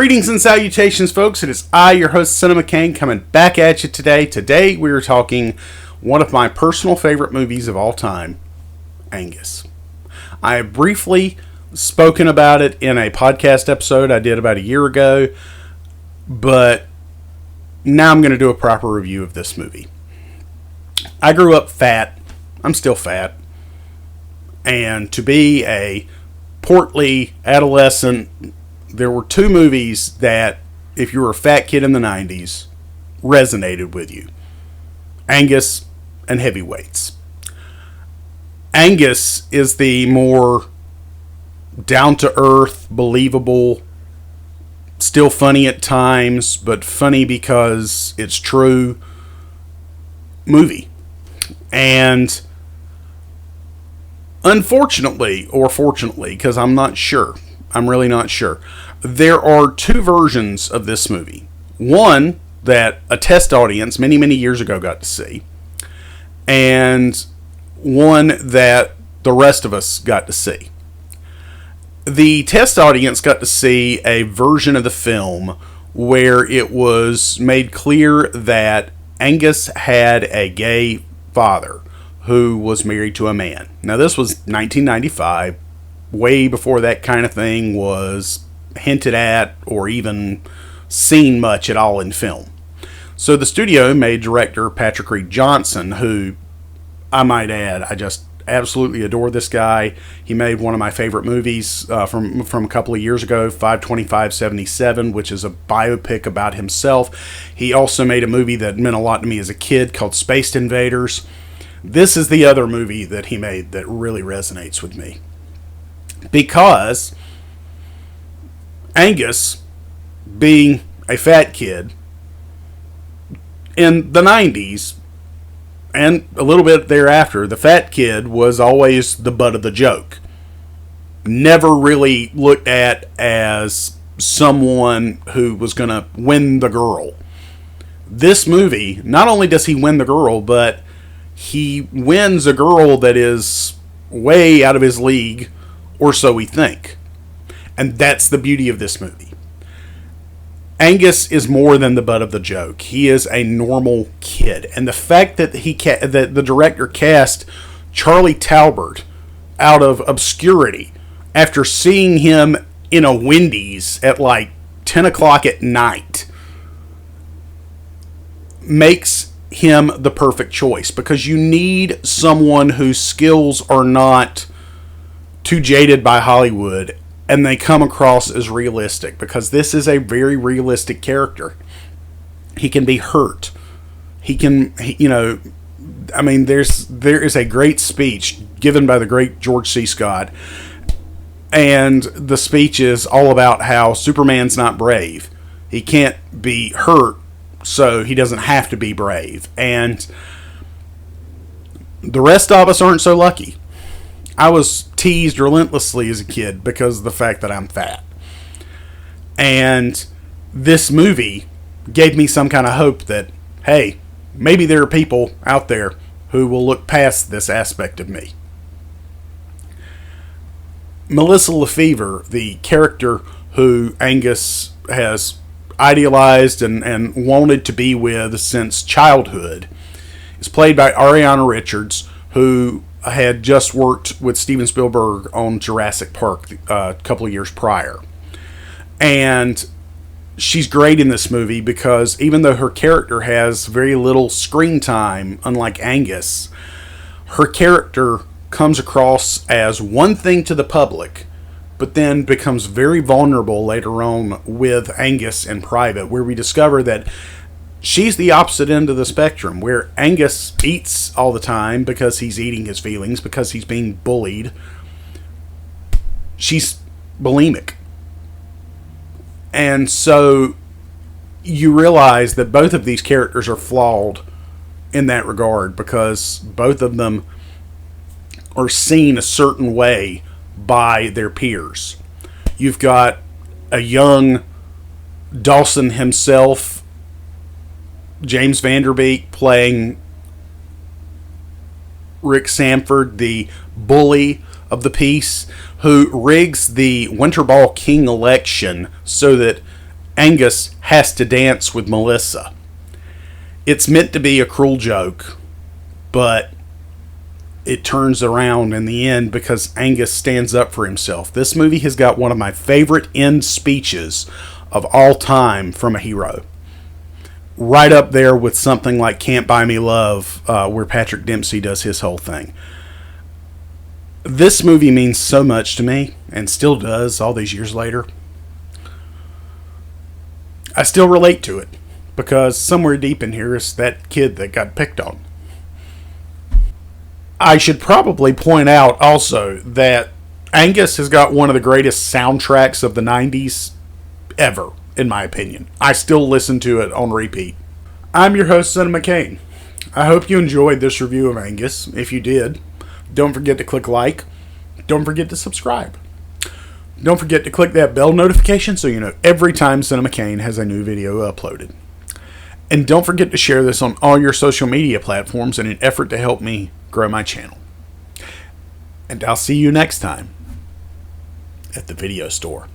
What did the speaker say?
Greetings and salutations, folks. It is I, your host, Cinema Kane, coming back at you today. Today, we are talking one of my personal favorite movies of all time, Angus. I have briefly spoken about it in a podcast episode I did about a year ago, but now I'm going to do a proper review of this movie. I grew up fat. I'm still fat. And to be a portly adolescent, there were two movies that, if you were a fat kid in the 90s, resonated with you. Angus and Heavyweights. Angus is the more down-to-earth, believable, still funny at times, but funny because it's true movie. And unfortunately, or fortunately, because I'm not sure, I'm really not sure, there are two versions of this movie. One that a test audience many, many years ago got to see, and one that the rest of us got to see. The test audience got to see a version of the film where it was made clear that Angus had a gay father who was married to a man. Now, this was 1995, way before that kind of thing was hinted at or even seen much at all in film. So the studio made director Patrick Reed Johnson, who, I might add, I just absolutely adore this guy. He made one of my favorite movies from a couple of years ago, 5/25/77, which is a biopic about himself. He also made a movie that meant a lot to me as a kid called Space Invaders. This is the other movie that he made that really resonates with me. Because Angus, being a fat kid in the 90s, and a little bit thereafter, the fat kid was always the butt of the joke. Never really looked at as someone who was going to win the girl. This movie, not only does he win the girl, but he wins a girl that is way out of his league, or so we think. And that's the beauty of this movie. Angus is more than the butt of the joke. He is a normal kid. And the fact that that the director cast Charlie Talbert out of obscurity after seeing him in a Wendy's at like 10 o'clock at night makes him the perfect choice, because you need someone whose skills are not too jaded by Hollywood and they come across as realistic, because this is a very realistic character. He can be hurt. He can, I mean, there is a great speech given by the great George C. Scott, and the speech is all about how Superman's not brave. He can't be hurt, so he doesn't have to be brave. And the rest of us aren't so lucky. I was teased relentlessly as a kid because of the fact that I'm fat. And this movie gave me some kind of hope that, hey, maybe there are people out there who will look past this aspect of me. Melissa Lefevre, the character who Angus has idealized and wanted to be with since childhood, is played by Ariana Richards, who had just worked with Steven Spielberg on Jurassic Park a couple of years prior. And she's great in this movie because even though her character has very little screen time, unlike Angus, her character comes across as one thing to the public, but then becomes very vulnerable later on with Angus in private, where we discover that she's the opposite end of the spectrum, where Angus eats all the time because he's eating his feelings, because he's being bullied. She's bulimic. And so you realize that both of these characters are flawed in that regard, because both of them are seen a certain way by their peers. You've got a young Dawson himself, James Vanderbeek, playing Rick Sanford, the bully of the piece, who rigs the Winter Ball King election so that Angus has to dance with Melissa. It's meant to be a cruel joke, but it turns around in the end because Angus stands up for himself. This movie has got one of my favorite end speeches of all time from a hero. Right up there with something like Can't Buy Me Love, where Patrick Dempsey does his whole thing. This movie means so much to me, and still does all these years later. I still relate to it, because somewhere deep in here is that kid that got picked on. I should probably point out also that Angus has got one of the greatest soundtracks of the 90s ever, in my opinion. I still listen to it on repeat. I'm your host, Cinema Kane. I hope you enjoyed this review of Angus. If you did, don't forget to click like. Don't forget to subscribe. Don't forget to click that bell notification so you know every time Cinema Kane has a new video uploaded. And don't forget to share this on all your social media platforms in an effort to help me grow my channel. And I'll see you next time at the video store.